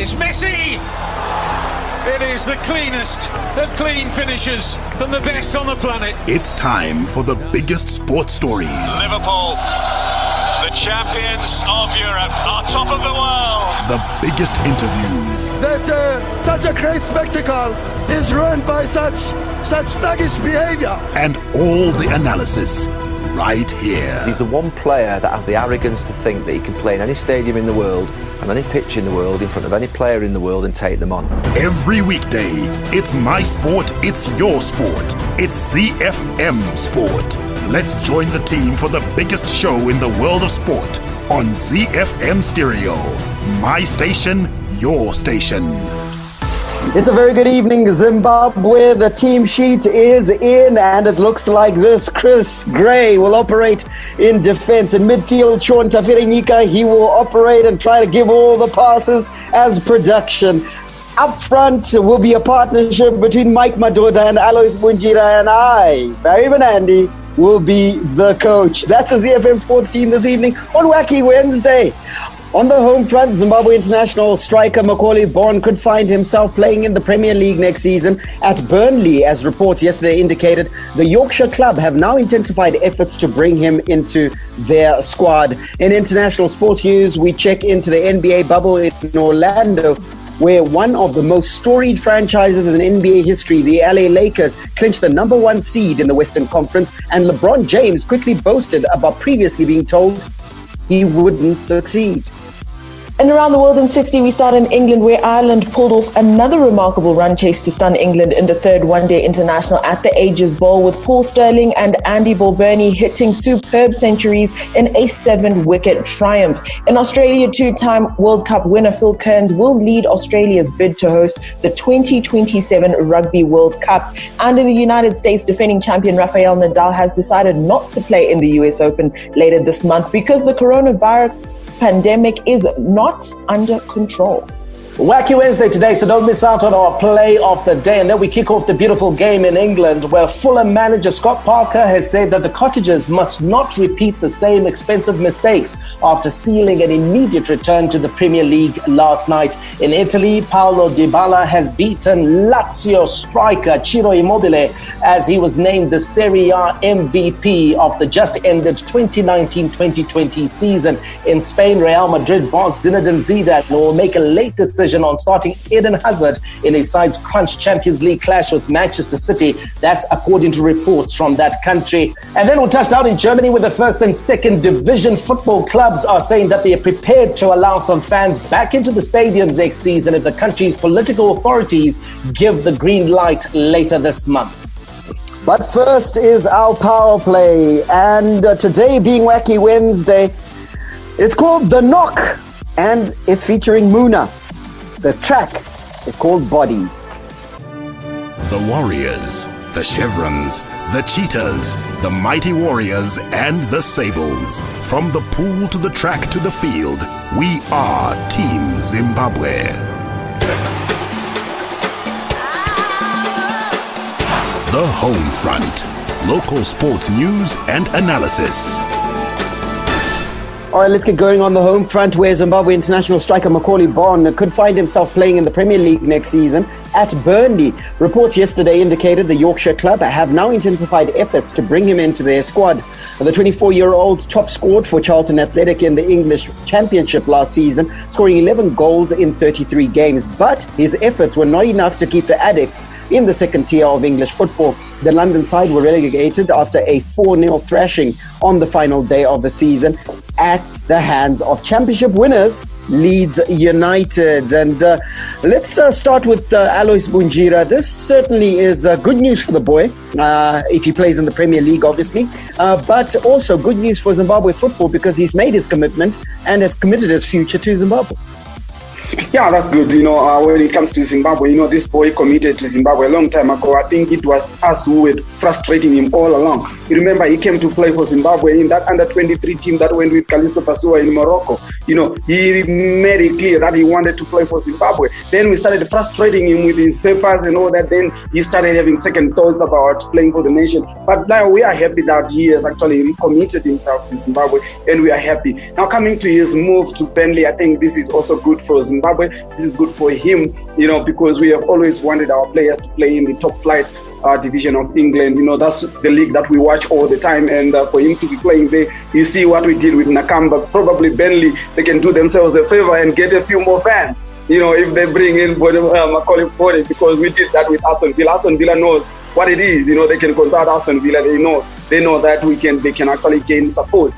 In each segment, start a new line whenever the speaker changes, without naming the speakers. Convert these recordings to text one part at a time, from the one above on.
It's Messi! It is the cleanest of clean finishes from the best on the planet.
It's time for the biggest sports stories.
Liverpool, the champions of Europe, are top of the world.
The biggest interviews.
That such a great spectacle is ruined by such thuggish behavior.
And all the analysis right here.
He's the one player that has the arrogance to think that he can play in any stadium in the world and any pitch in the world in front of any player in the world and take them on.
Every weekday, it's my sport, it's your sport. It's ZiFM Sport. Let's join the team for the biggest show in the world of sport on ZiFM Stereo. My station, your station.
It's a very good evening, Zimbabwe. The team sheet is in and it looks like this. Chris Gray will operate in defense. In midfield, Sean Tafirinyika, he will operate and try to give all the passes as production. Up front will be a partnership between Mike Madoda and Alois Bunjira, and I, Barry Benandi, will be the coach. That's the ZiFM Sports team this evening on Wacky Wednesday. On the home front, Zimbabwe international striker Macauley Bonne could find himself playing in the Premier League next season at Burnley. As reports yesterday indicated, the Yorkshire club have now intensified efforts to bring him into their squad. In international sports news, we check into the NBA bubble in Orlando, where one of the most storied franchises in NBA history, the LA Lakers, clinched the #1 seed in the Western Conference, and LeBron James quickly boasted about previously being told he wouldn't succeed.
And around the world in 60, we start in England, where Ireland pulled off another remarkable run chase to stun England in the third one-day international at the Ages Bowl, with Paul Sterling and Andy Balbirnie hitting superb centuries in a 7-wicket triumph. In Australia, two-time World Cup winner Phil Kearns will lead Australia's bid to host the 2027 Rugby World Cup. And in the United States, defending champion Rafael Nadal has decided not to play in the US Open later this month because the coronavirus pandemic is not under control.
Wacky Wednesday today, so don't miss out on our play of the day. And then we kick off the beautiful game in England, where Fulham manager Scott Parker has said that the Cottagers must not repeat the same expensive mistakes after sealing an immediate return to the Premier League last night. In Italy, Paulo Dybala has beaten Lazio striker Ciro Immobile as he was named the Serie A MVP of the just-ended 2019-2020 season. In Spain, Real Madrid boss Zinedine Zidane will make a late decision on starting Eden Hazard in his side's crunch Champions League clash with Manchester City. That's according to reports from that country. And then we'll touch down in Germany, where the first and second division football clubs are saying that they are prepared to allow some fans back into the stadiums next season if the country's political authorities give the green light later this month.
But first is our power play, and today being Wacky Wednesday, it's called The Knock, and it's featuring Muna. The track is called Bodies.
The Warriors, the Chevrons, the Cheetahs, the Mighty Warriors, and the Sables. From the pool to the track to the field, we are Team Zimbabwe. The Home Front. Local sports news and analysis.
All right, let's get going on the home front, where Zimbabwe international striker Macauley Bonne could find himself playing in the Premier League next season at Burnley. Reports yesterday indicated the Yorkshire club have now intensified efforts to bring him into their squad. The 24-year-old top scored for Charlton Athletic in the English Championship last season, scoring 11 goals in 33 games. But his efforts were not enough to keep the Addicts in the second tier of English football. The London side were relegated after a 4-0 thrashing on the final day of the season at the hands of championship winners Leeds United. And let's start with Alois Bunjira. This certainly is good news for the boy, if he plays in the Premier League, obviously, but also good news for Zimbabwe football because he's made his commitment and has committed his future to Zimbabwe.
Yeah, that's good. When it comes to Zimbabwe, this boy committed to Zimbabwe a long time ago. I think it was us who were frustrating him all along. You remember he came to play for Zimbabwe in that under-23 team that went with Callisto Pasua in Morocco. He made it clear that he wanted to play for Zimbabwe. Then we started frustrating him with his papers and all that. Then he started having second thoughts about playing for the nation. But now we are happy that he has actually recommitted himself to Zimbabwe, and we are happy. Now coming to his move to Burnley, I think this is also good for Zimbabwe Zimbabwe. This is good for him, because we have always wanted our players to play in the top flight division of England. That's the league that we watch all the time, and for him to be playing there, you see what we did with Nakamba. Probably Burnley, they can do themselves a favor and get a few more fans, if they bring in Macauley Bonne, because we did that with Aston Villa. Aston Villa knows what it is. They can contact Aston Villa. They know that they can actually gain support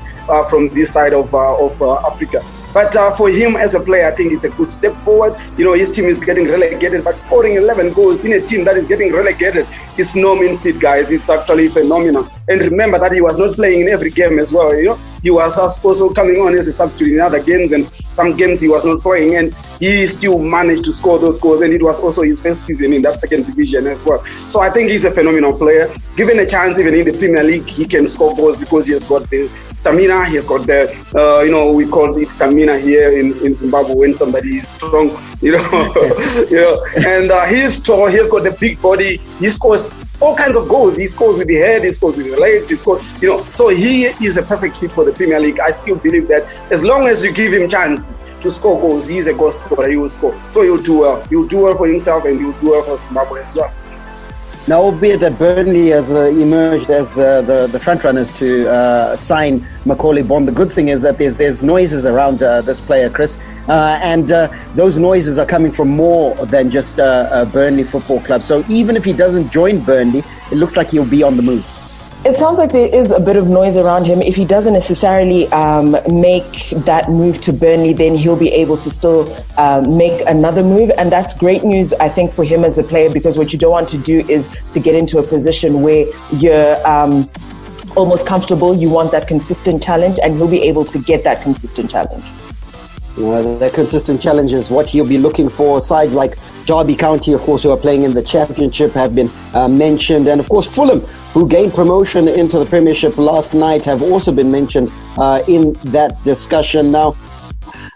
from this side of Africa. But for him as a player, I think it's a good step forward. His team is getting relegated, but scoring 11 goals in a team that is getting relegated is no mean feat, guys. It's actually phenomenal. And remember that he was not playing in every game as well. He was also coming on as a substitute in other games, and some games he was not playing, and he still managed to score those goals. And it was also his first season in that second division as well. So I think he's a phenomenal player. Given a chance, even in the Premier League, he can score goals because he has got the stamina. He has got the, we call it stamina here in Zimbabwe when somebody is strong, and he's tall. He has got the big body. He scores all kinds of goals. He scores with the head. He scores with the legs. He scores, So he is a perfect fit for the Premier League. I still believe that as long as you give him chances to score goals, he's a goal scorer. He will score. So he'll do well. He'll do well for himself, and he'll do well for Zimbabwe as well.
Now, albeit that Burnley has emerged as the front runners to sign Macauley Bonne, the good thing is that there's noises around this player, Chris, and those noises are coming from more than just Burnley Football Club. So even if he doesn't join Burnley, it looks like he'll be on the move.
It sounds like there is a bit of noise around him. If he doesn't necessarily make that move to Burnley, then he'll be able to still make another move. And that's great news, I think, for him as a player, because what you don't want to do is to get into a position where you're almost comfortable. You want that consistent challenge, and he'll be able to get that consistent challenge.
The consistent challenge is what he'll be looking for. Sides like Derby County, of course, who are playing in the Championship, have been mentioned. And, of course, Fulham, who gained promotion into the Premiership last night, have also been mentioned in that discussion. Now,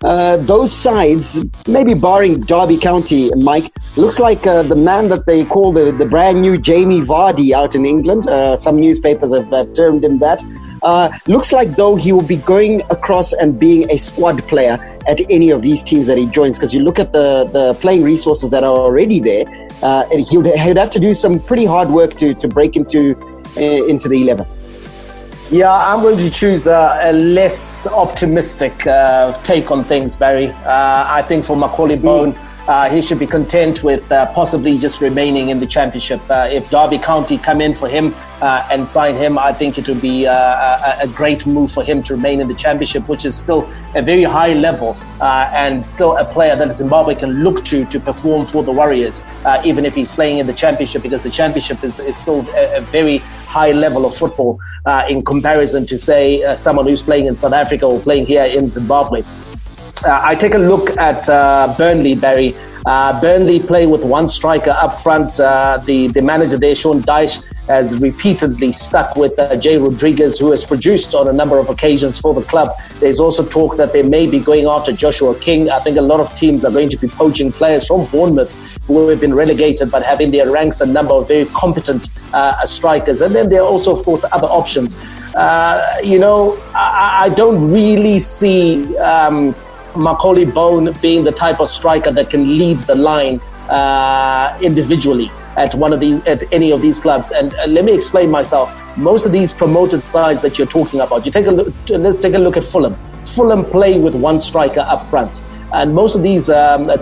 those sides, maybe barring Derby County, Mike, looks like the man that they call the brand new Jamie Vardy out in England. Some newspapers have termed him that. Looks like, though, he will be going across and being a squad player at any of these teams that he joins, because you look at the playing resources that are already there, and he'd have to do some pretty hard work to break into the 11.
Yeah, I'm going to choose a less optimistic take on things, Barry. I think for Macauley Bonne, he should be content with possibly just remaining in the Championship. If Derby County come in for him and sign him, I think it would be a great move for him to remain in the Championship, which is still a very high level and still a player that Zimbabwe can look to perform for the Warriors, even if he's playing in the Championship, because the Championship is still a very high level of football in comparison to, say, someone who's playing in South Africa or playing here in Zimbabwe. I take a look at Burnley, Barry. Burnley play with one striker up front. The manager there, Sean Dyche, has repeatedly stuck with Jay Rodriguez, who has produced on a number of occasions for the club. There's also talk that they may be going after Joshua King. I think a lot of teams are going to be poaching players from Bournemouth who have been relegated but have in their ranks a number of very competent strikers. And then there are also, of course, other options. I don't really see Macauley Bonne being the type of striker that can lead the line individually at any of these clubs. And let me explain myself. Most of these promoted sides that you're talking about, let's take a look at Fulham. Fulham play with one striker up front. And most of these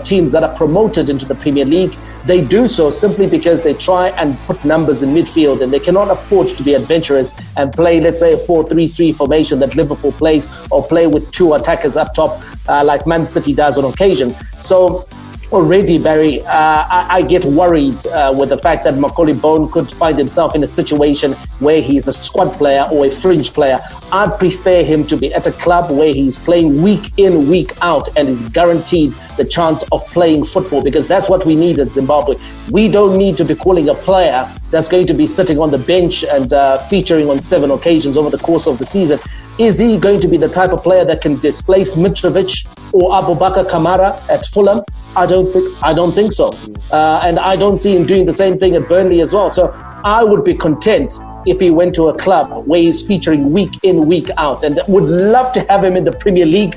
teams that are promoted into the Premier League, they do so simply because they try and put numbers in midfield, and they cannot afford to be adventurous and play, let's say, a 4-3-3 formation that Liverpool plays, or play with two attackers up top like Man City does on occasion. So already, Barry, I get worried with the fact that Macauley Bonne could find himself in a situation where he's a squad player or a fringe player. I'd prefer him to be at a club where he's playing week in, week out, and is guaranteed the chance of playing football, because that's what we need in Zimbabwe. We don't need to be calling a player that's going to be sitting on the bench and featuring on 7 occasions over the course of the season. Is he going to be the type of player that can displace Mitrovic or Abubakar Kamara at Fulham? I don't think so. And I don't see him doing the same thing at Burnley as well. So I would be content if he went to a club where he's featuring week in, week out, and would love to have him in the Premier League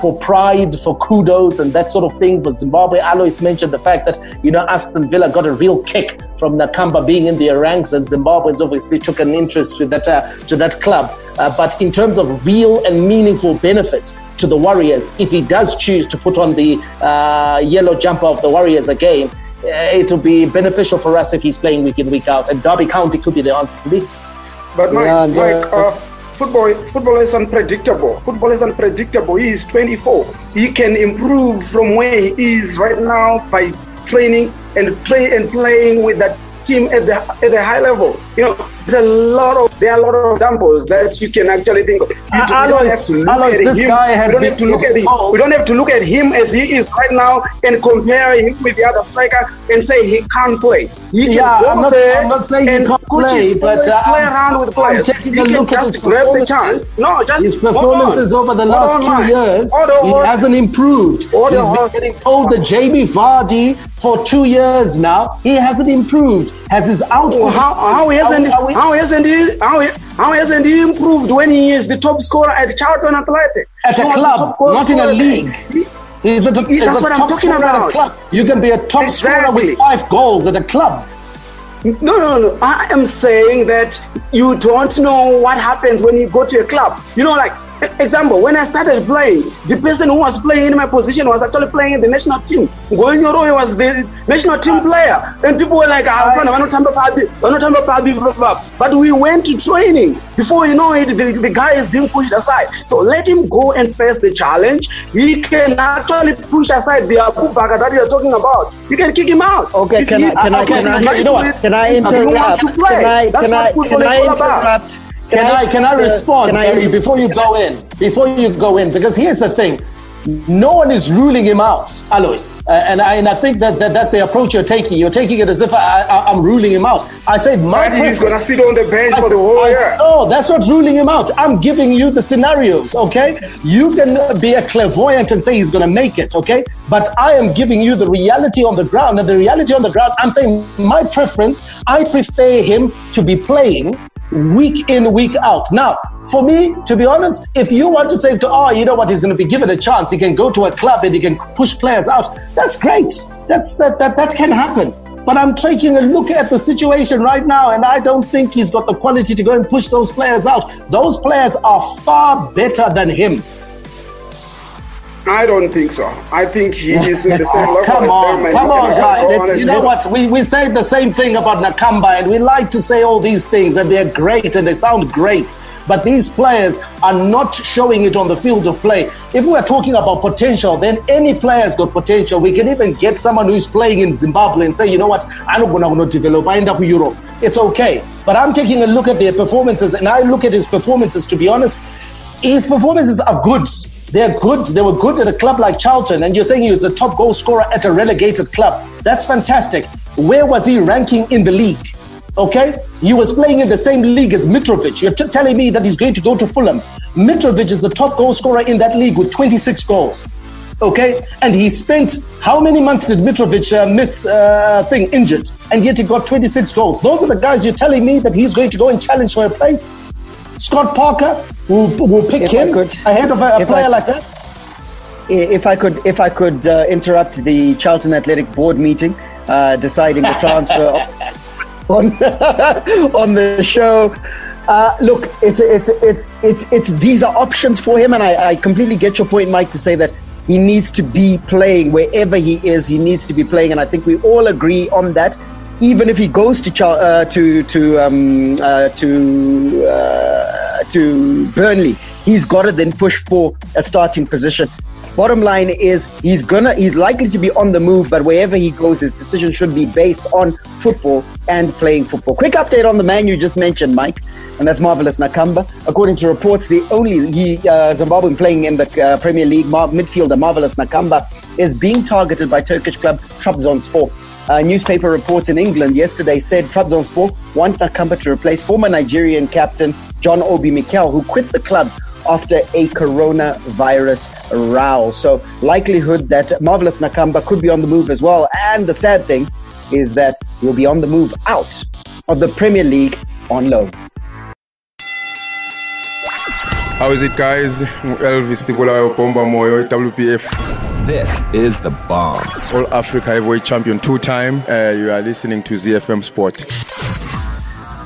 for pride, for kudos and that sort of thing. For Zimbabwe, Alois mentioned the fact that, Aston Villa got a real kick from Nakamba being in their ranks, and Zimbabweans obviously took an interest to that club. But in terms of real and meaningful benefit to the Warriors, if he does choose to put on the yellow jumper of the Warriors again, it will be beneficial for us if he's playing week in, week out. And Derby County could be the answer for me.
But football is unpredictable. Football is unpredictable. He is 24. He can improve from where he is right now by training and playing with that team at the high level. There are a lot of examples that you can actually think of. We don't have to look at him as he is right now and compare him with the other striker and say he can't play. He can
I'm not saying he can't play, but
play around with players.
He can just grab the chance.
No, just
his performances over the last 2 years, he hasn't improved. He's been getting told the Jamie Vardy for 2 years now. He hasn't improved. Has his output?
How hasn't he improved when he is the top scorer at Charlton Athletic?
At a club, not in a league. That's what I'm talking about. You can be a top scorer with 5 goals at a club.
No. I am saying that you don't know what happens when you go to a club. Example, when I started playing, the person who was playing in my position was actually playing in the national team. Goinyoro was the national team player. And people were like, but we went to training. Before you know it, the guy is being pushed aside. So let him go and face the challenge. He can actually push aside the Abubakar that you're talking about. You can kick him out.
Okay, can I interrupt?
Can I respond, Gary, before you go in? Because here's the thing. No one is ruling him out, Alois. And I think that's the approach you're taking. You're taking it as if I'm ruling him out. I said
he's going to sit on the bench for the whole year.
No, that's not ruling him out. I'm giving you the scenarios, okay? You can be a clairvoyant and say he's going to make it, okay? But I am giving you the reality on the ground. And the reality on the ground, I'm saying my preference, I prefer him to be playing week in, week out. Now, for me, to be honest, if you want to say he's going to be given a chance, he can go to a club and he can push players out, that's great. That can happen. But I'm taking a look at the situation right now, and I don't think he's got the quality to go and push those players out. Those players are far better than him.
I don't think so. I think he is in the same level.
Come on, guys. You know what? We say the same thing about Nakamba, and we like to say all these things, and they're great, and they sound great. But these players are not showing it on the field of play. If we're talking about potential, then any player's got potential. We can even get someone who's playing in Zimbabwe and say, you know what, I'm going to develop, I end up in Europe. It's okay. But I'm taking a look at their performances, and I look at his performances, to be honest, his performances are good. They're good. They were good at a club like Charlton, and you're saying he was the top goal scorer at a relegated club. That's fantastic. Where was he ranking in the league? Okay? He was playing in the same league as Mitrovic. You're telling me that he's going to go to Fulham. Mitrovic is the top goal scorer in that league with 26 goals. Okay? And he spent, how many months did Mitrovic miss injured? And yet he got 26 goals. Those are the guys you're telling me that he's going to go and challenge for a place? Scott Parker will pick him ahead of a player like that?
If I could interrupt the Charlton Athletic board meeting, deciding the transfer on the show. Look, it's these are options for him, and I completely get your point, Mike, to say that he needs to be playing wherever he is. He needs to be playing, and I think we all agree on that. Even if he goes to Burnley, he's got to then push for a starting position. Bottom line is he's likely to be on the move, but wherever he goes, his decision should be based on football and playing football. Quick update on the man you just mentioned, Mike, and that's Marvelous Nakamba. According to reports, the only Zimbabwean playing in the Premier League midfielder Marvelous Nakamba is being targeted by Turkish club Trabzonspor. Newspaper reports in England yesterday said Trabzonspor want Nakamba to replace former Nigerian captain John Obi Mikel, who quit the club after a coronavirus row. So likelihood that Marvelous Nakamba could be on the move as well. And the sad thing is that he'll be on the move out of the Premier League on loan.
How is it, guys? Elvis Tigulayo Pomba Moyo, WPF.
This is the bomb.
All Africa heavyweight champion 2-time. You are listening to ZiFM Sport.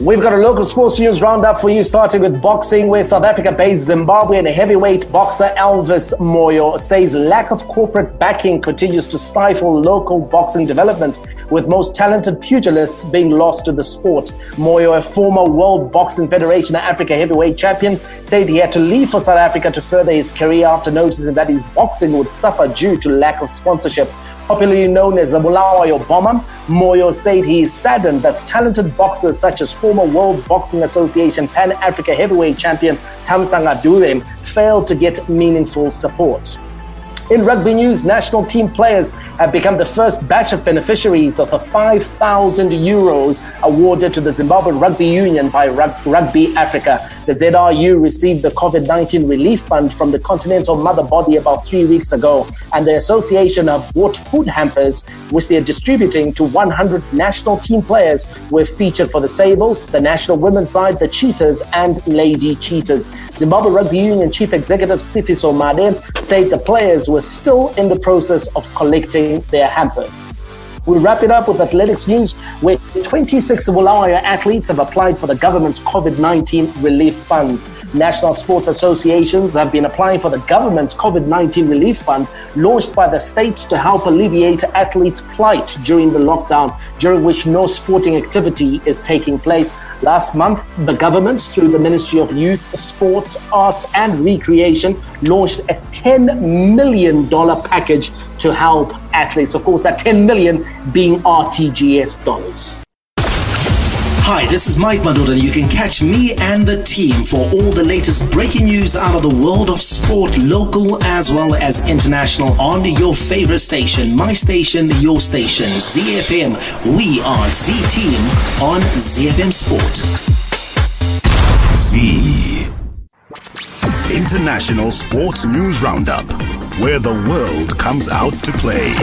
We've got a local sports news roundup for you, starting with boxing, where South Africa-based Zimbabwean heavyweight boxer Elvis Moyo says lack of corporate backing continues to stifle local boxing development, with most talented pugilists being lost to the sport. Moyo, a former World Boxing Federation Africa heavyweight champion, said he had to leave for South Africa to further his career after noticing that his boxing would suffer due to lack of sponsorship. Popularly known as the Bulawayo Bomber, Moyo said he is saddened that talented boxers such as former World Boxing Association Pan-Africa heavyweight champion Thamsanqa Durem failed to get meaningful support. In rugby news, national team players have become the first batch of beneficiaries of a €5,000 awarded to the Zimbabwe Rugby Union by Rugby Africa. The ZRU received the COVID-19 relief fund from the Continental Mother Body about 3 weeks ago, and the association have bought food hampers, which they are distributing to 100 national team players who have featured for the Sables, the national women's side, the Cheetahs, and Lady Cheetahs. Zimbabwe Rugby Union Chief Executive Sifiso Made said the players were still in the process of collecting their hampers. We'll wrap it up with athletics news, where 26 Bulawayo athletes have applied for the government's COVID-19 relief funds. National sports associations have been applying for the government's COVID-19 relief fund launched by the state to help alleviate athletes' plight during the lockdown, during which no sporting activity is taking place. Last month, the government, through the Ministry of Youth, Sport, Arts and Recreation, launched a $10 million package to help athletes. Of course, that 10 million being RTGS dollars.
Hi, this is Mike Madoda, and you can catch me and the team for all the latest breaking news out of the world of sport, local as well as international, on your favorite station, my station, your station, ZFM. We are Z-Team on ZFM Sport.
Z. International Sports News Roundup, where the world comes out to play.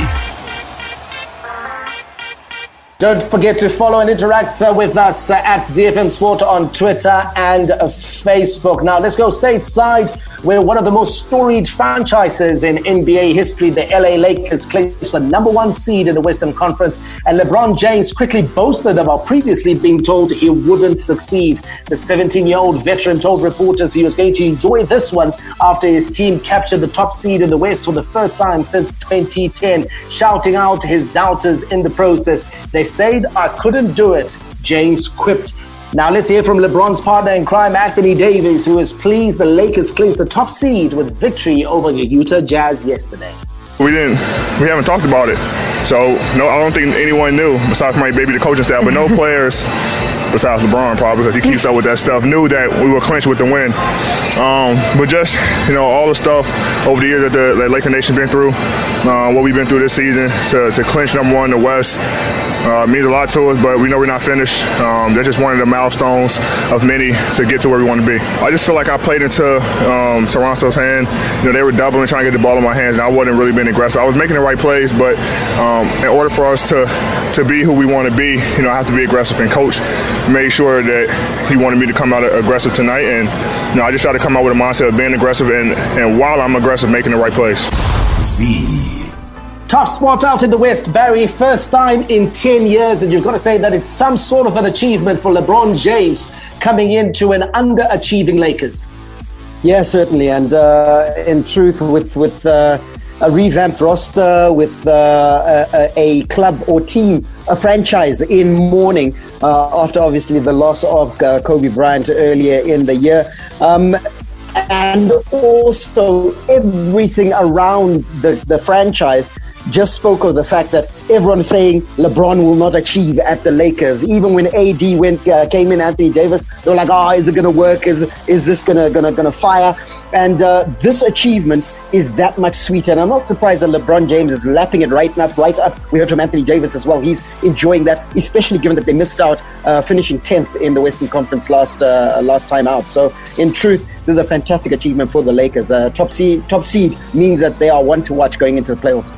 Don't forget to follow and interact with us at ZFM Sport on Twitter and Facebook. Now let's go stateside, where one of the most storied franchises in NBA history, the LA Lakers, clinched the #1 seed in the Western Conference, and LeBron James quickly boasted about previously being told he wouldn't succeed. The 17-year-old veteran told reporters he was going to enjoy this one after his team captured the top seed in the West for the first time since 2010, shouting out his doubters in the process. They said, "I couldn't do it," James quipped. Now let's hear from LeBron's partner in crime, Anthony Davis, who is pleased the Lakers clinched the top seed with victory over the Utah Jazz yesterday.
We haven't talked about it. So, no, I don't think anyone knew, besides maybe the coaching staff, but no players, besides LeBron probably, because he keeps up with that stuff, knew that we were clinched with the win. But just, all the stuff over the years that the Laker Nation been through, what we've been through this season, to clinch #1 in the West, means a lot to us, but we know we're not finished. That's just one of the milestones of many to get to where we want to be. I just feel like I played into Toronto's hand. They were doubling, trying to get the ball in my hands, and I wasn't really being aggressive. I was making the right plays, but in order for us to be who we want to be, I have to be aggressive. And Coach made sure that he wanted me to come out aggressive tonight, and I just try to come out with a mindset of being aggressive, and while I'm aggressive, making the right plays.
Z.
Tough spot out in the West, Barry. First time in 10 years, and you've got to say that it's some sort of an achievement for LeBron James coming into an underachieving Lakers.
Yeah, certainly. And in truth, with a revamped roster, with a club or team, a franchise in mourning after obviously the loss of Kobe Bryant earlier in the year. And also everything around the franchise just spoke of the fact that everyone is saying LeBron will not achieve at the Lakers. Even when AD came in, Anthony Davis, they were like, is it going to work? Is this gonna fire? And this achievement is that much sweeter. And I'm not surprised that LeBron James is lapping it right up. We heard from Anthony Davis as well. He's enjoying that, especially given that they missed out finishing 10th in the Western Conference last time out. So in truth, this is a fantastic achievement for the Lakers. Top seed means that they are one to watch going into the playoffs.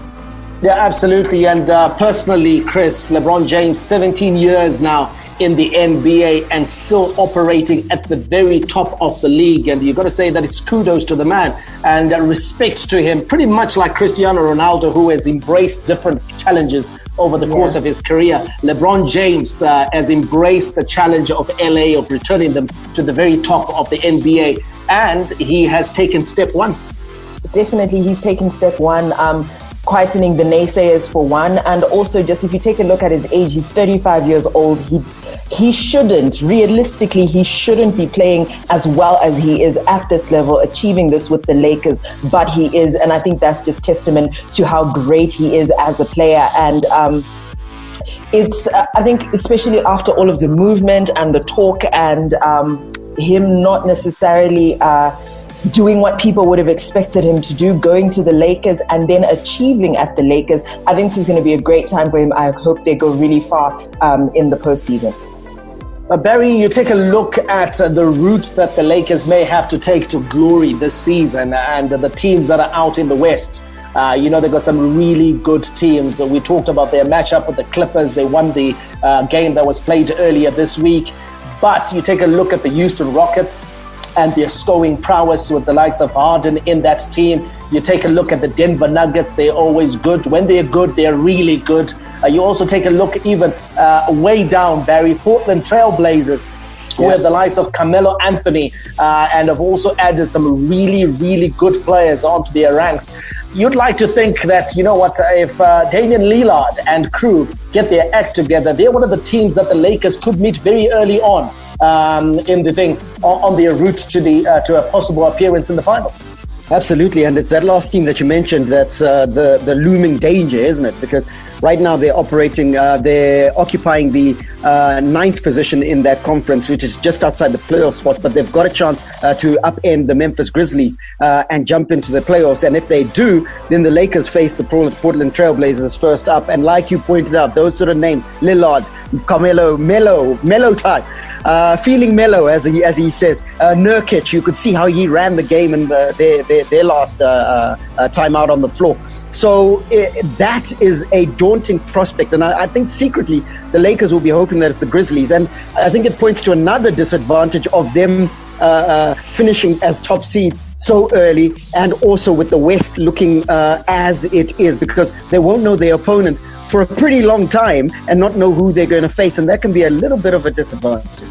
Yeah, absolutely. And personally, Chris, LeBron James, 17 years now in the NBA and still operating at the very top of the league. And you've got to say that it's kudos to the man and respect to him, pretty much like Cristiano Ronaldo, who has embraced different challenges over the course of his career. LeBron James has embraced the challenge of LA, of returning them to the very top of the NBA. And he has taken step one.
Definitely, he's taken step one. Quietening the naysayers for one, and also just if you take a look at his age, he's 35 years old. He shouldn't, realistically, he shouldn't be playing as well as he is at this level, achieving this with the Lakers, but he is, and I think that's just testament to how great he is as a player. And it's, I think, especially after all of the movement and the talk and him not necessarily doing what people would have expected him to do, going to the Lakers and then achieving at the Lakers, I think this is going to be a great time for him. I hope they go really far in the postseason.
Barry, you take a look at the route that the Lakers may have to take to glory this season and the teams that are out in the West. They've got some really good teams. We talked about their matchup with the Clippers. They won the game that was played earlier this week. But you take a look at the Houston Rockets and their scoring prowess with the likes of Harden in that team. You take a look at the Denver Nuggets. They're always good. When they're good, they're really good. You also take a look even way down, Barry, Portland Trail Blazers, who have the likes of Carmelo Anthony and have also added some really, really good players onto their ranks. You'd like to think that, if Damian Lillard and crew get their act together, they're one of the teams that the Lakers could meet very early on in the thing, on their route to a possible appearance in the finals.
Absolutely, and it's that last team that you mentioned that's the looming danger, isn't it? Because right now they're occupying the 9th position in that conference, which is just outside the playoff spots, but they've got a chance to upend the Memphis Grizzlies and jump into the playoffs. And if they do, then the Lakers face the Portland Trail Blazers first up. And like you pointed out, those sort of names, Lillard, Carmelo, Melo type. Feeling mellow, as he says. Nurkic, you could see how he ran the game in their last time out on the floor. So that is a daunting prospect. And I think secretly the Lakers will be hoping that it's the Grizzlies. And I think it points to another disadvantage of them finishing as top seed so early, and also with the West looking as it is, because they won't know their opponent for a pretty long time and not know who they're going to face, and that can be a little bit of a disadvantage.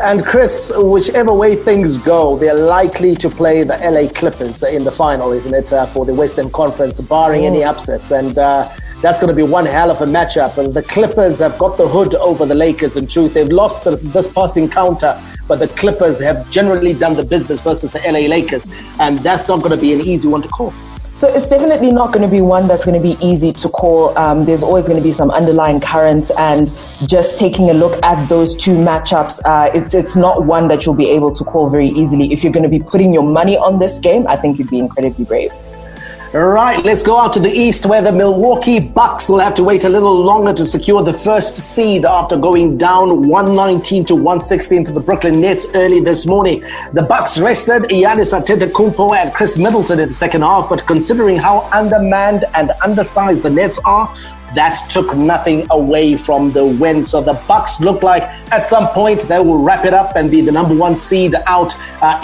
And Chris, whichever way things go, they're likely to play the LA Clippers in the final, isn't it, for the Western Conference, barring any upsets. And that's going to be one hell of a matchup. And the Clippers have got the hood over the Lakers, in truth. They've lost this past encounter, but the Clippers have generally done the business versus the LA Lakers. And that's not going to be an easy one to call.
So it's definitely not going to be one that's going to be easy to call. There's always going to be some underlying currents, and just taking a look at those two matchups, it's not one that you'll be able to call very easily. If you're going to be putting your money on this game, I think you'd be incredibly brave.
Right, let's go out to the East, where the Milwaukee Bucks will have to wait a little longer to secure the first seed after going down 119 to 116 to the Brooklyn Nets early this morning. The Bucks rested Giannis Antetokounmpo and Chris Middleton in the second half, but considering how undermanned and undersized the Nets are, that took nothing away from the win. So the Bucks look like at some point they will wrap it up and be the number one seed out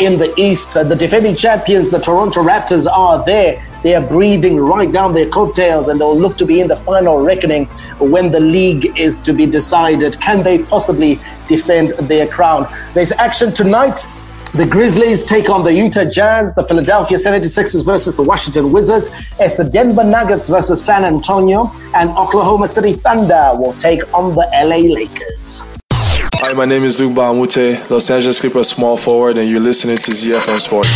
in the East. The defending champions, the Toronto Raptors, are there. They are breathing right down their coattails, and they'll look to be in the final reckoning when the league is to be decided. Can they possibly defend their crown? There's action tonight. The Grizzlies take on the Utah Jazz, the Philadelphia 76ers versus the Washington Wizards, as the Denver Nuggets versus San Antonio, and Oklahoma City Thunder will take on the LA Lakers.
Hi, my name is Luke Bahamute, Los Angeles Clippers small forward, and you're listening to ZiFM Sport.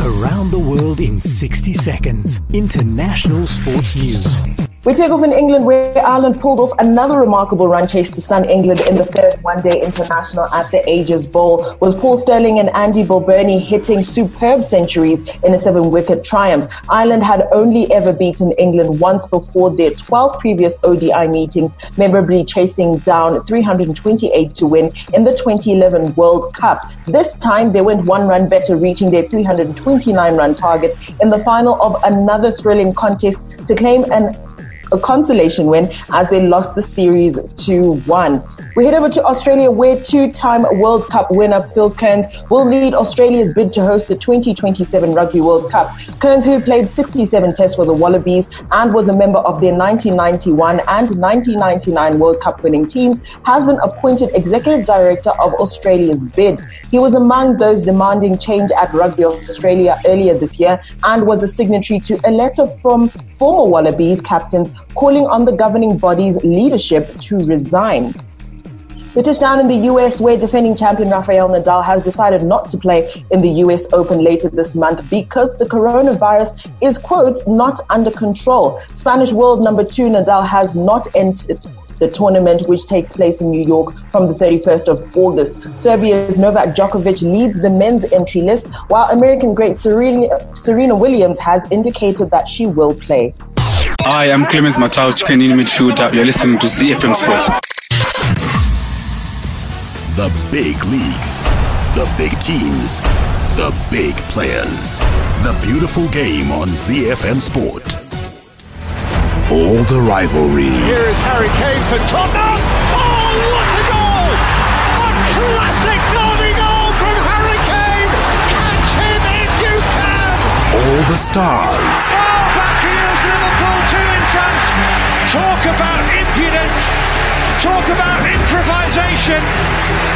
Around the world in 60 seconds. International sports news.
We take off in England, where Ireland pulled off another remarkable run chase to stun England in the third one-day international at the Ages Bowl, with Paul Stirling and Andy Bulburney hitting superb centuries in a 7-wicket triumph. Ireland had only ever beaten England once before their 12 previous ODI meetings, memorably chasing down 328 to win in the 2011 World Cup. This time, they went one run better, reaching their 329-run target in the final of another thrilling contest to claim an a consolation win as they lost the series 2-1. We head over to Australia, where two-time World Cup winner Phil Kearns will lead Australia's bid to host the 2027 Rugby World Cup. Kearns, who played 67 tests for the Wallabies and was a member of their 1991 and 1999 World Cup winning teams, has been appointed Executive Director of Australia's bid. He was among those demanding change at Rugby Australia earlier this year and was a signatory to a letter from former Wallabies captains calling on the governing body's leadership to resign. We touch down in the US, where defending champion Rafael Nadal has decided not to play in the US Open later this month because the coronavirus is, quote, not under control. Spanish world number 2 Nadal has not entered the tournament, which takes place in New York from the 31st of August. Serbia's Novak Djokovic leads the men's entry list, while American great Serena Williams has indicated that she will play.
Hi, I'm Clemens Matau, chicken in midfielder. You're listening to ZiFM Sport.
The big leagues, the big teams, the big players. The beautiful game on ZiFM Sport. All the rivalry.
Here is Harry Kane for Tottenham. Oh, what a goal! A classic derby goal from Harry Kane. Catch him if you can.
All the stars.
Oh, back heels Liverpool 2 in front. Talk about impudence. Talk about improvisation.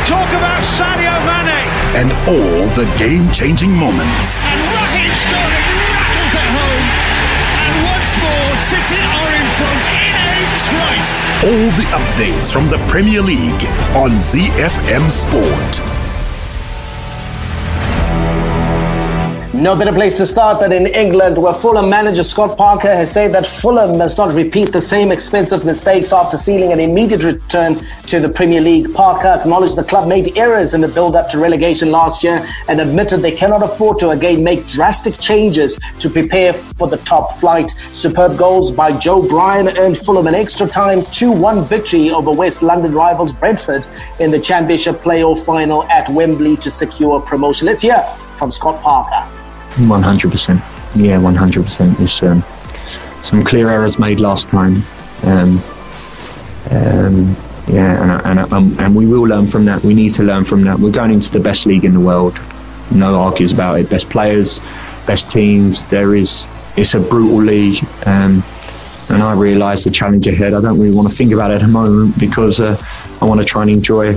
Talk about Sadio Mane.
And all the game-changing moments.
And Raheem Sterling rattles it home. And once more, City are in front in a trice.
All the updates from the Premier League on ZiFM Sport.
No better place to start than in England, where Fulham manager Scott Parker has said that Fulham must not repeat the same expensive mistakes after sealing an immediate return to the Premier League. Parker acknowledged the club made errors in the build-up to relegation last year and admitted they cannot afford to again make drastic changes to prepare for the top flight. Superb goals by Joe Bryan earned Fulham an extra time 2-1 victory over West London rivals Brentford in the Championship playoff final at Wembley to secure promotion. Let's hear from Scott Parker.
100%. Yeah, 100%. There's some clear errors made last time. And we will learn from that. We need to learn from that. We're going into the best league in the world. No argues about it. Best players, best teams. It's a brutal league. And I realise the challenge ahead. I don't really want to think about it at the moment because I want to try and enjoy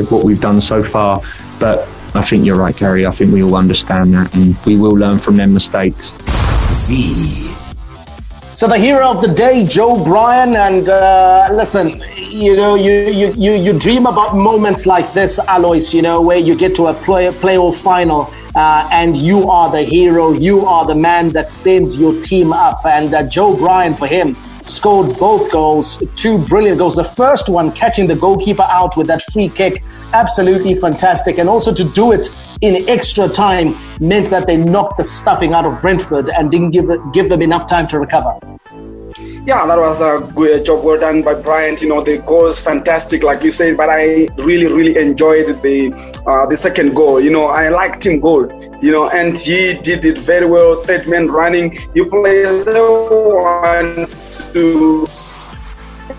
what we've done so far. But I think you're right, Gary. I think we all understand that, and we will learn from them mistakes.
So the hero of the day, Joe Bryan, and listen, you know, you dream about moments like this, Alois, you know, where you get to a playoff final and you are the hero, you are the man that sends your team up. And Joe Bryan, for him, scored both goals, 2 brilliant goals. The first one catching the goalkeeper out with that free kick, absolutely fantastic. And also to do it in extra time meant that they knocked the stuffing out of Brentford and didn't give them enough time to recover.
Yeah, that was a good job well done by Bryant. You know, the goal is fantastic, like you said, but I really enjoyed the second goal. You know, I like team goals, you know, and he did it very well. Third man running, he plays 1-2,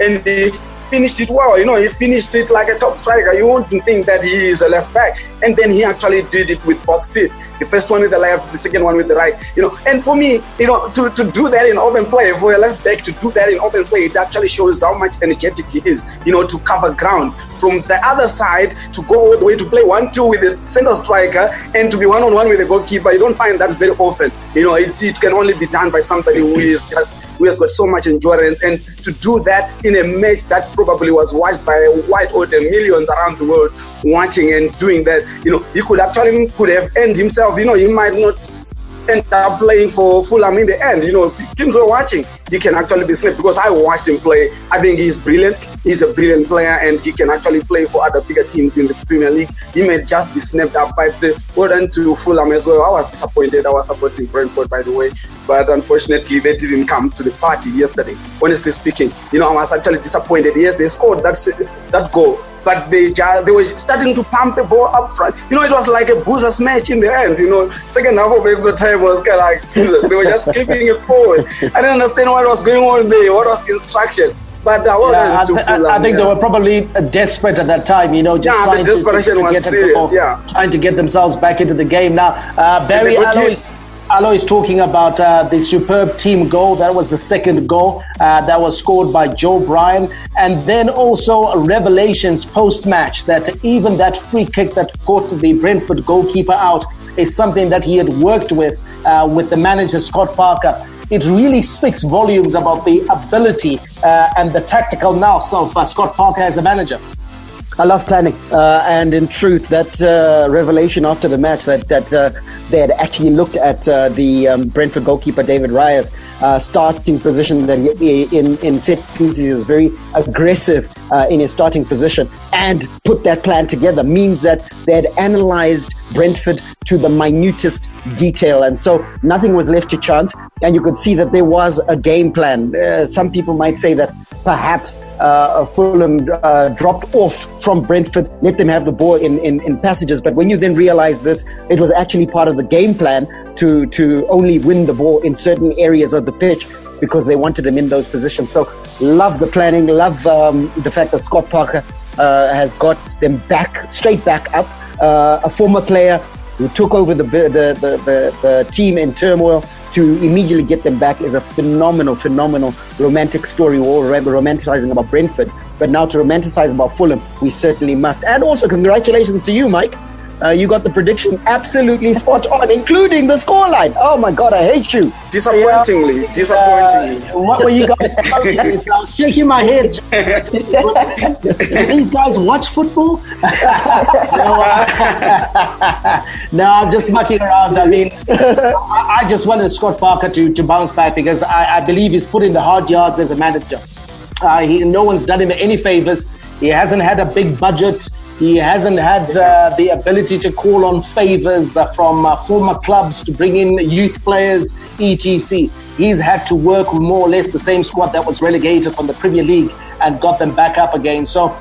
and he finished it well. You know, he finished it like a top striker. You wouldn't think that he is a left back, and then he actually did it with both feet. The first one with the left, the second one with the right. You know, and for me, you know, to do that in open play, for a left back to do that in open play, it actually shows how much energetic he is. You know, to cover ground from the other side, to go all the way to play 1-2 with the center striker and to be 1-on-1 with the goalkeeper. You don't find that very often. You know, it can only be done by somebody who has got so much endurance, and to do that in a match that probably was watched by a wide audience, millions around the world watching and doing that. You know, he could have ended himself. You know, he might not end up playing for Fulham in the end. You know, teams were watching. He can actually be slipped because I watched him play. I think he's brilliant. He's a brilliant player, and he can actually play for other bigger teams in the Premier League. He may just be snapped up, but well done to Fulham as well. I was disappointed. I was supporting Brentford, by the way, but unfortunately they didn't come to the party yesterday. Honestly speaking, you know, I was actually disappointed. Yes, they scored that goal but they were starting to pump the ball up front. You know, it was like a boozers match in the end. You know, second half of extra time was kind of like boozers. They were just keeping it forward. I didn't understand what was going on there. What was the instruction? But
I think they were probably desperate at that time, you know, just trying
the desperation was serious,
trying to get themselves back into the game. Now, Barry Aloy is talking about the superb team goal. That was the second goal that was scored by Joe Bryan. And then also revelations post-match that even that free kick that caught the Brentford goalkeeper out is something that he had worked with the manager, Scott Parker. It really speaks volumes about the ability and the tactical nous of Scott Parker as a manager.
I love planning, and in truth, that revelation after the match that they had actually looked at the Brentford goalkeeper David Raya's starting position, that in set pieces he was very aggressive in his starting position, and put that plan together means that they had analysed Brentford to the minutest detail, and so nothing was left to chance, and you could see that there was a game plan. Some people might say that perhaps Fulham dropped off from Brentford, let them have the ball in passages, but when you then realize this, it was actually part of the game plan to only win the ball in certain areas of the pitch because they wanted them in those positions. So love the planning, love the fact that Scott Parker has got them straight back up. A former player who took over the team in turmoil to immediately get them back is a phenomenal romantic story. We're all romanticizing about Brentford, but now to romanticize about Fulham, we certainly must. And also congratulations to you, Mike. You got the prediction absolutely spot on, including the scoreline. Oh my God, I hate you.
Disappointingly.
What were you guys talking about? I was shaking my head. These guys watch football? No, I'm just mucking around. I mean, I just wanted Scott Parker to bounce back because I believe he's put in the hard yards as a manager. No one's done him any favors. He hasn't had a big budget. He hasn't had the ability to call on favors from former clubs to bring in youth players, etc. He's had to work with more or less the same squad that was relegated from the Premier League and got them back up again. So,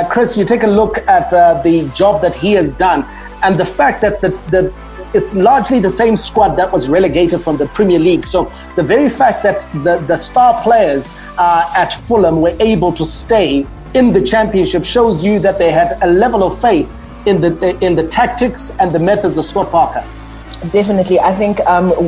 Chris, you take a look at the job that he has done and the fact that it's largely the same squad that was relegated from the Premier League. So the very fact that the star players at Fulham were able to stay in the Championship shows you that they had a level of faith in the tactics and the methods of Scott Parker.
Definitely. I think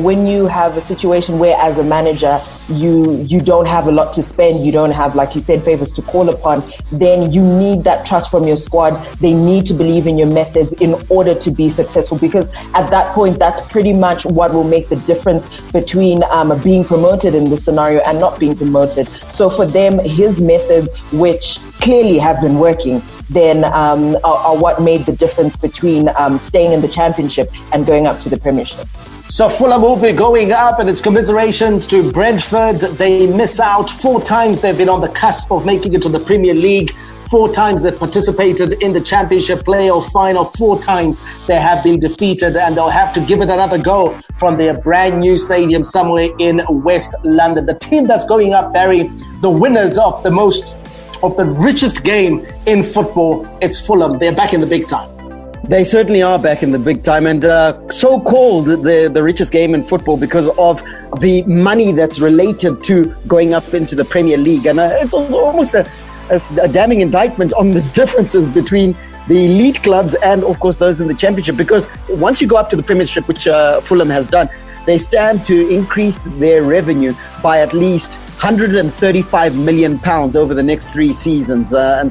when you have a situation where as a manager you don't have a lot to spend, you don't have, like you said, favors to call upon, then you need that trust from your squad. They need to believe in your methods in order to be successful, because at that point that's pretty much what will make the difference between being promoted in this scenario and not being promoted. So for them, his methods, which clearly have been working, then are what made the difference between staying in the Championship and going up to the Premiership.
So Fulham will be going up, and it's commiserations to Brentford. They miss out 4 times. They've been on the cusp of making it to the Premier League. 4 times they've participated in the Championship playoff final. 4 times they have been defeated, and they'll have to give it another go from their brand new stadium somewhere in West London. The team that's going up, Barry, the winners of the richest game in football, it's Fulham. They're back in the big time.
They certainly are back in the big time, and so-called the richest game in football because of the money that's related to going up into the Premier League. And it's almost a damning indictment on the differences between the elite clubs and, of course, those in the Championship, because once you go up to the Premiership, which Fulham has done, they stand to increase their revenue by at least £135 million over the next 3 seasons. And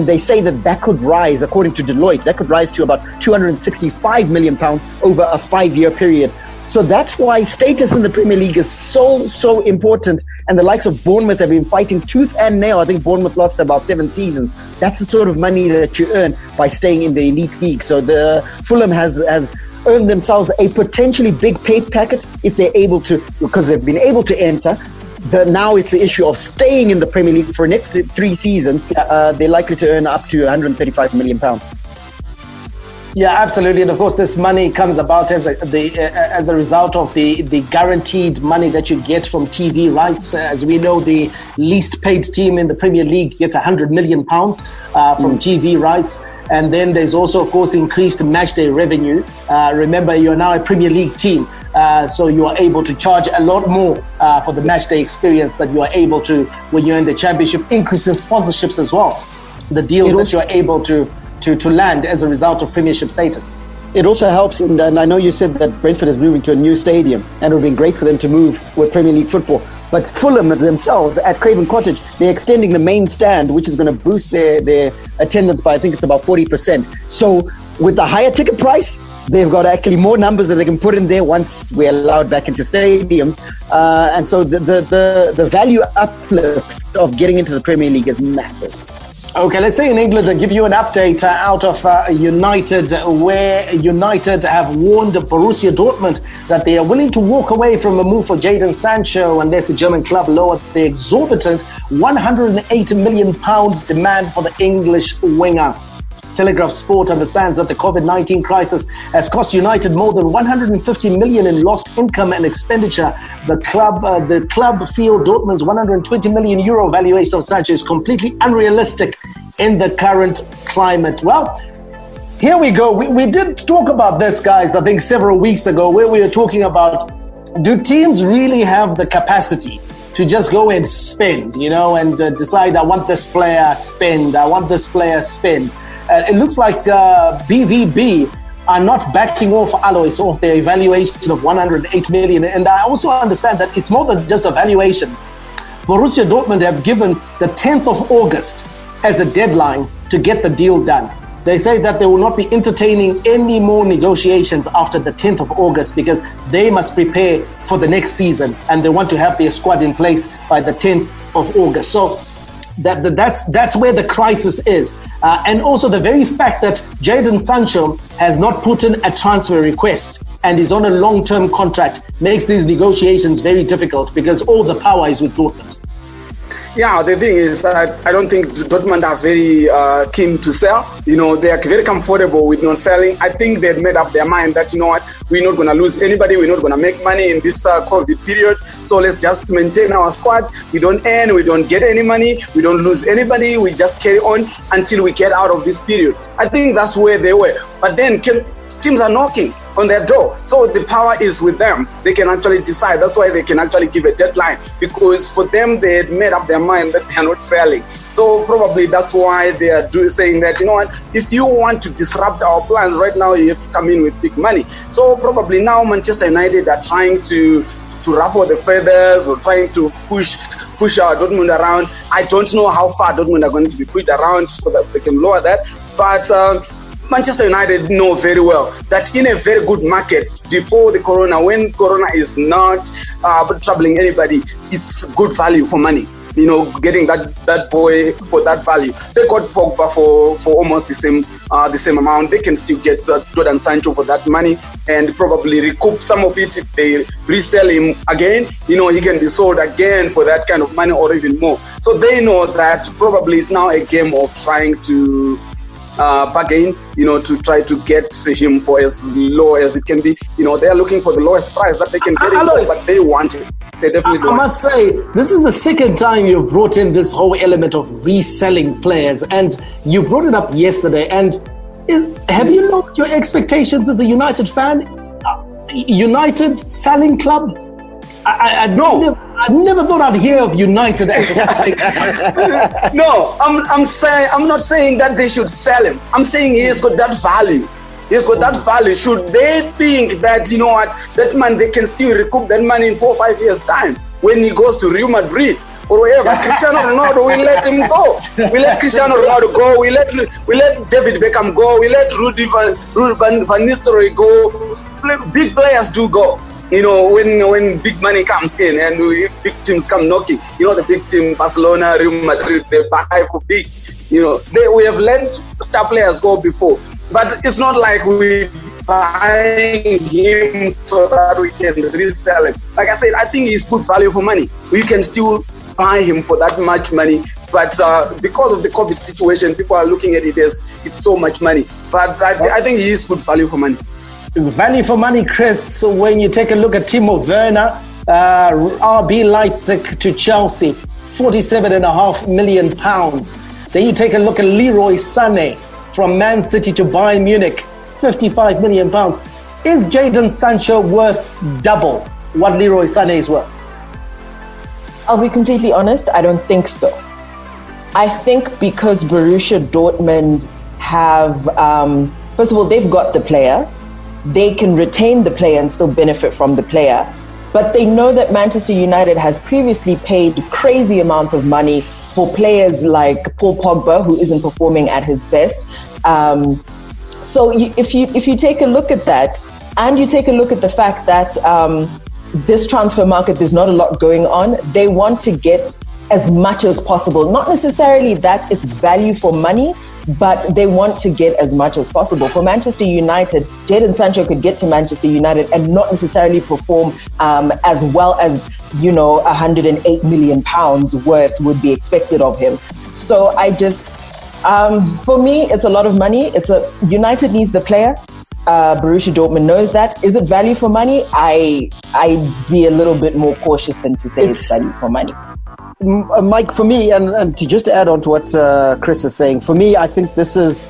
they say that could rise, according to Deloitte, that could rise to about £265 million over a 5-year period. So that's why status in the Premier League is so important. And the likes of Bournemouth have been fighting tooth and nail. I think Bournemouth lost about 7 seasons. That's the sort of money that you earn by staying in the elite league. So the Fulham has earned themselves a potentially big pay packet if they're able to, because they've been able to enter. Now it's the issue of staying in the Premier League for next 3 seasons. They're likely to earn up to £135 million.
Yeah, absolutely. And of course, this money comes about as a result of the guaranteed money that you get from TV rights. As we know, the least paid team in the Premier League gets £100 million from TV rights. And then there's also, of course, increased matchday revenue. Remember, you're now a Premier League team. So you are able to charge a lot more for the matchday experience that you are able to when you're in the Championship. Increase in sponsorships as well. The deals that you're able to land as a result of Premiership status.
It also helps, and I know you said that Brentford is moving to a new stadium, and it would have been great for them to move with Premier League football. But Fulham themselves at Craven Cottage, they're extending the main stand, which is going to boost their attendance by, I think it's about 40%. So with the higher ticket price, they've got actually more numbers that they can put in there once we're allowed back into stadiums. And so the value uplift of getting into the Premier League is massive.
Okay, let's say in England and give you an update out of United, where United have warned Borussia Dortmund that they are willing to walk away from a move for Jadon Sancho unless the German club lowered the exorbitant £108 million demand for the English winger. Telegraph Sport understands that the COVID-19 crisis has cost United more than 150 million in lost income and expenditure. The club feel Dortmund's 120 million euro valuation of Sancho is completely unrealistic in the current climate. Well, here we go. We did talk about this, guys, I think several weeks ago, where we were talking about, do teams really have the capacity to just go and spend, and decide, I want this player, spend, I want this player, spend. It looks like BVB are not backing off Alois off their evaluation of 108 million. And I also understand that it's more than just a valuation. Borussia Dortmund have given the 10th of August as a deadline to get the deal done. They say that they will not be entertaining any more negotiations after the 10th of August because they must prepare for the next season and they want to have their squad in place by the 10th of August. So that's where the crisis is. And also the very fact that Jadon Sancho has not put in a transfer request and is on a long-term contract makes these negotiations very difficult because all the power is with Dortmund.
Yeah, the thing is, I don't think Dortmund are very keen to sell. They are very comfortable with not selling. I think they've made up their mind that, we're not going to lose anybody. We're not going to make money in this COVID period. So let's just maintain our squad. We don't earn, we don't get any money. We don't lose anybody. We just carry on until we get out of this period. I think that's where they were. But then teams are knocking on their door. So the power is with them. They can actually decide. That's why they can actually give a deadline, because for them, they had made up their mind that they are not selling. So probably that's why they are saying that, if you want to disrupt our plans right now, you have to come in with big money. So probably now Manchester United are trying to ruffle the feathers or trying to push our Dortmund around. I don't know how far Dortmund are going to be pushed around so that they can lower that. But Manchester United know very well that in a very good market before the corona, when corona is not troubling anybody, it's good value for money. Getting that boy for that value. They got Pogba for almost the same amount. They can still get Jadon Sancho for that money and probably recoup some of it if they resell him again. He can be sold again for that kind of money or even more. So they know that probably it's now a game of trying to bargain, to try to get him for as low as it can be. They are looking for the lowest price that they can get him for, but they want it. They definitely want it.
I must say, this is the second time you've brought in this whole element of reselling players, and you brought it up yesterday. And have you lowered your expectations as a United fan? United selling club? I'd never thought I'd hear of United.
No, I'm not saying that they should sell him. I'm saying he has got that value. He's got that value. Should they think that, that man, they can still recoup that money in 4 or 5 years' time when he goes to Real Madrid or wherever? Cristiano Ronaldo, we let him go. We let Cristiano Ronaldo go. We let David Beckham go. We let Rudy Van Nistelrooy go. Big players do go. When big money comes in and big teams come knocking, the big team, Barcelona, Real Madrid, they buy for big. We have let star players go before, but it's not like we buying him so that we can resell him. Like I said, I think he's good value for money. We can still buy him for that much money, but because of the COVID situation, people are looking at it as it's so much money. But I think he is good value for money.
Value for money, Chris. So when you take a look at Timo Werner, RB Leipzig to Chelsea, £47.5 million. Then you take a look at Leroy Sané from Man City to Bayern Munich, £55 million. Is Jadon Sancho worth double what Leroy Sané is worth?
I'll be completely honest, I don't think so. I think because Borussia Dortmund have, first of all, they've got the player. They can retain the player and still benefit from the player. But they know that Manchester United has previously paid crazy amounts of money for players like Paul Pogba, who isn't performing at his best. So if you take a look at that, and you take a look at the fact that this transfer market, there's not a lot going on, they want to get as much as possible. Not necessarily that it's value for money, but they want to get as much as possible. For Manchester United, Jadon Sancho could get to Manchester United and not necessarily perform as well as, £108 million worth would be expected of him. So I just, for me, it's a lot of money. United needs the player. Borussia Dortmund knows that. Is it value for money? I'd be a little bit more cautious than to say it's value for money.
Mike, for me, and to just add on to what Chris is saying, for me, I think this is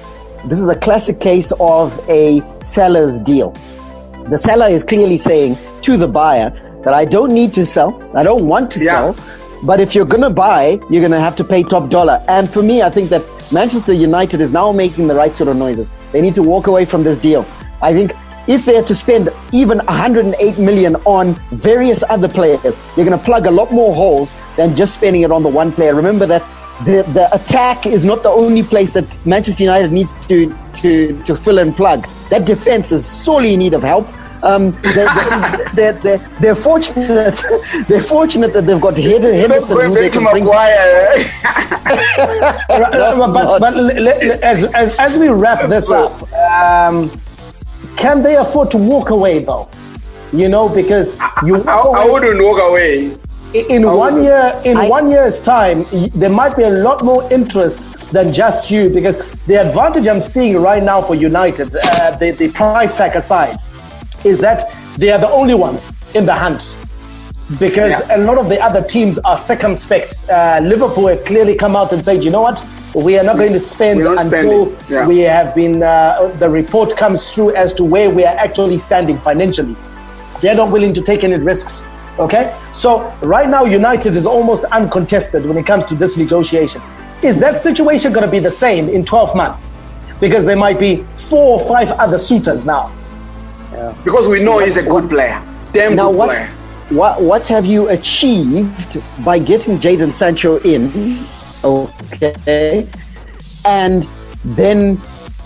a classic case of a seller's deal. The seller is clearly saying to the buyer that I don't need to sell, I don't want to sell, but if you're going to buy, you're going to have to pay top dollar. And for me, I think that Manchester United is now making the right sort of noises. They need to walk away from this deal. I think if they have to spend even 108 million on various other players, they're going to plug a lot more holes than just spending it on the one player. Remember that the attack is not the only place that Manchester United needs to fill and plug. That defense is sorely in need of help. They're fortunate. They're fortunate that they've got Henderson.
But as we wrap this up, can they afford to walk away though? Because
I wouldn't walk away.
In 1 year's time, there might be a lot more interest than just you, because the advantage I'm seeing right now for United, the price tag aside, is that they are the only ones in the hunt, because a lot of the other teams are circumspect. Liverpool have clearly come out and said, you know what, we are not going to spend until we have been, the report comes through as to where we are actually standing financially. They're not willing to take any risks. Okay, so right now United is almost uncontested when it comes to this negotiation. Is that situation going to be the same in 12 months? Because there might be 4 or 5 other suitors now.
Because we know he's a good player. Damn good player.
What have you achieved by getting Jadon Sancho in? Okay, and then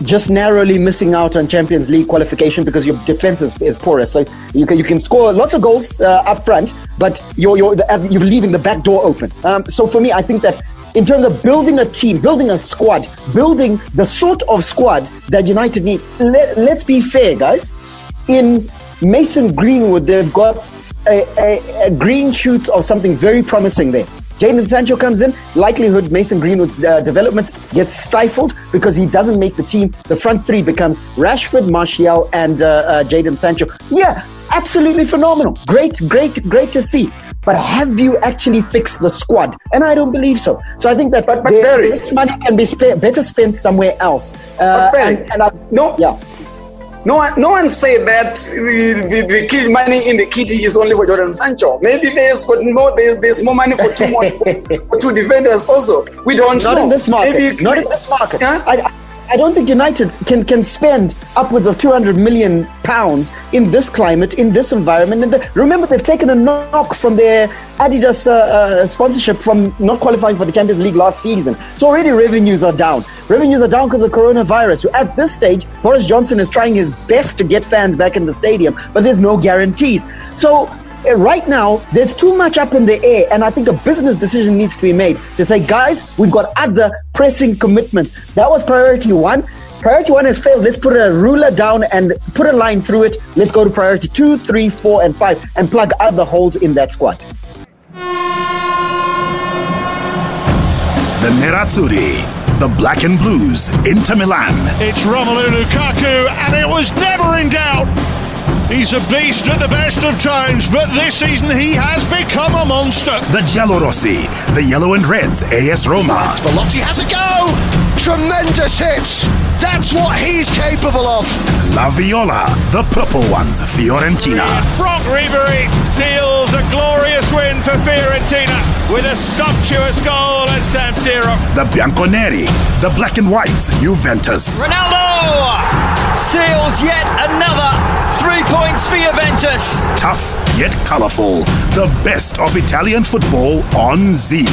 just narrowly missing out on Champions League qualification because your defense is porous. So you can score lots of goals up front, but you're leaving the back door open. So for me, I think that in terms of building a team, building a squad, building the sort of squad that United need, let's be fair, guys. In Mason Greenwood, they've got a green shoot of something very promising there. Jadon Sancho comes in, likelihood Mason Greenwood's development gets stifled because he doesn't make the team. The front three becomes Rashford, Martial, and Jadon Sancho. Yeah, absolutely phenomenal. Great to see. But have you actually fixed the squad? And I don't believe so. So I think that this money can be better spent somewhere else.
No one said that the key money in the kitty is only for Jadon Sancho. Maybe there's more money for two defenders also. We don't know.
Not in this market. Not in this market. Yeah? I don't think United can spend upwards of £200 million in this climate, in this environment. And remember, they've taken a knock from their Adidas sponsorship from not qualifying for the Champions League last season. So already revenues are down. Revenues are down because of coronavirus. At this stage, Boris Johnson is trying his best to get fans back in the stadium, but there's no guarantees. So right now, there's too much up in the air, and I think a business decision needs to be made to say, guys, we've got other pressing commitments. That was priority 1. Priority 1 has failed. Let's put a ruler down and put a line through it. Let's go to priority 2, 3, 4, and 5 and plug other holes in that squad.
the Nerazzurri, the Black and Blues, Inter Milan.
It's Romelu Lukaku, and it was never in doubt. He's a beast at the best of times, but this season he has become a monster.
The Giallorossi, the Yellow and Reds, AS Roma.
Belotti has a go! Tremendous hits! That's what he's capable of.
La Viola, the Purple Ones, Fiorentina.
Franck Ribéry seals a glorious win for Fiorentina with a sumptuous goal at San Siro.
The Bianconeri, the Black and Whites, Juventus.
Ronaldo seals yet another 3 points for Juventus.
Tough yet colourful, the best of Italian football on Z.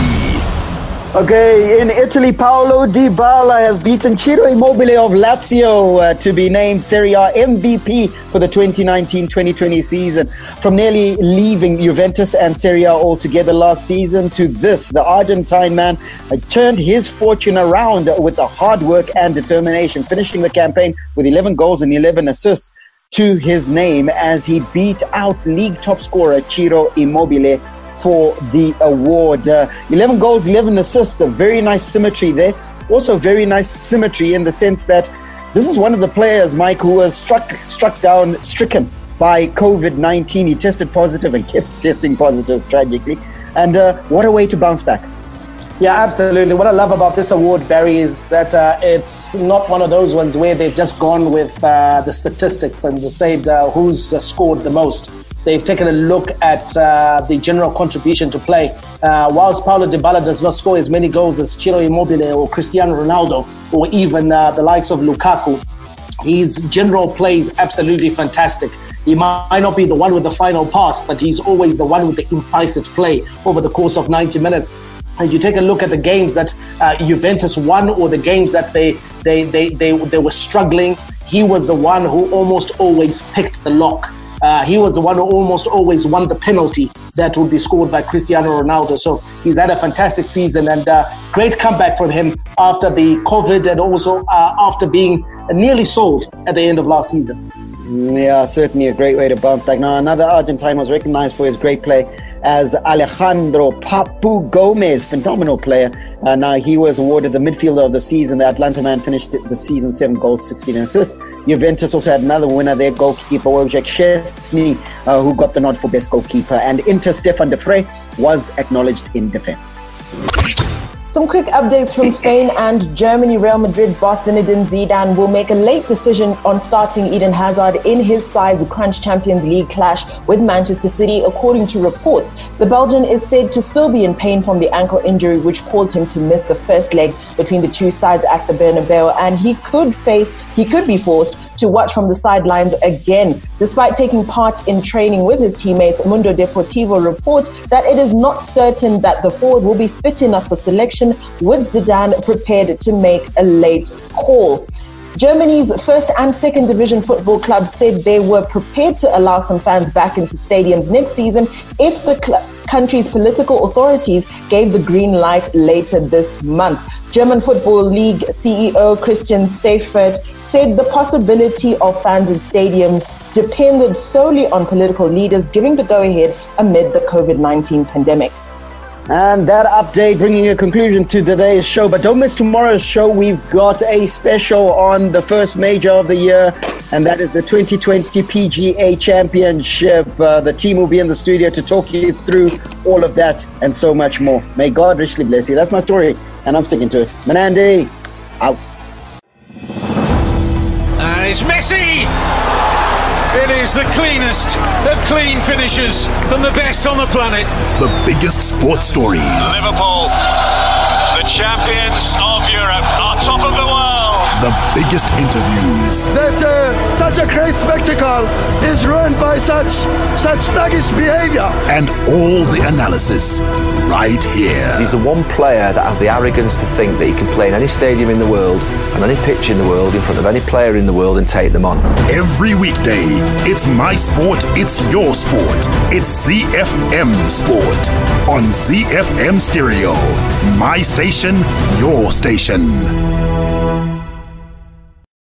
Okay, in Italy, Paolo Dybala has beaten Ciro Immobile of Lazio to be named Serie A MVP for the 2019-2020 season. From nearly leaving Juventus and Serie A altogether last season to this, the Argentine man turned his fortune around with the hard work and determination, finishing the campaign with 11 goals and 11 assists to his name as he beat out league top scorer Ciro Immobile for the award. 11 goals, 11 assists, a very nice symmetry there. Also very nice symmetry in the sense that this is one of the players, Mike, who was stricken by COVID-19. He tested positive and kept testing positive, tragically. And what a way to bounce back.
Yeah, absolutely. What I love about this award, Barry, is that it's not one of those ones where they've just gone with the statistics and said who's scored the most. They've taken a look at the general contribution to play. Whilst Paulo Dybala does not score as many goals as Ciro Immobile or Cristiano Ronaldo or even the likes of Lukaku, his general play is absolutely fantastic. He might not be the one with the final pass, but he's always the one with the incisive play over the course of 90 minutes. And you take a look at the games that Juventus won or the games that they were struggling, he was the one who almost always picked the lock. He was the one who almost always won the penalty that would be scored by Cristiano Ronaldo. So he's had a fantastic season and great comeback from him after the COVID and also after being nearly sold at the end of last season.
Yeah, certainly a great way to bounce back. Now, another Argentine was recognized for his great play as Alejandro Papu Gomez, phenomenal player. Now he was awarded the midfielder of the season. The Atlanta man finished the season 7 goals, 16 assists. Juventus also had another winner, their goalkeeper Wojciech Szczesny, who got the nod for best goalkeeper. And Inter Stefan de Vrij was acknowledged in defense.
Some quick updates from Spain and Germany. Real Madrid boss Zinedine Zidane will make a late decision on starting Eden Hazard in his side's Crunch Champions League clash with Manchester City, according to reports. The Belgian is said to still be in pain from the ankle injury, which caused him to miss the first leg between the two sides at the Bernabeu, and he could be forced to watch from the sidelines again. Despite taking part in training with his teammates, Mundo Deportivo reports that it is not certain that the forward will be fit enough for selection, with Zidane prepared to make a late call. Germany's first and second division football clubs said they were prepared to allow some fans back into stadiums next season if the country's political authorities gave the green light later this month. German Football League CEO Christian Seifert said the possibility of fans in stadiums depended solely on political leaders giving the go-ahead amid the COVID-19 pandemic.
And that update bringing a conclusion to today's show. But don't miss tomorrow's show. We've got a special on the first major of the year, and that is the 2020 PGA Championship. The team will be in the studio to talk you through all of that and so much more. May God richly bless you. That's my story, and I'm sticking to it. Manandi, out.
And it's Messi! It is the cleanest of clean finishes from the best on the planet.
The biggest sports stories.
Liverpool, the champions of Europe, are top of the world.
The biggest interviews.
That such a great spectacle is ruined by such thuggish behavior.
And all the analysis right here.
He's the one player that has the arrogance to think that he can play in any stadium in the world and any pitch in the world in front of any player in the world and take them on.
Every weekday, it's my sport, it's your sport. It's ZiFM Sport on ZiFM Stereo. My station, your station.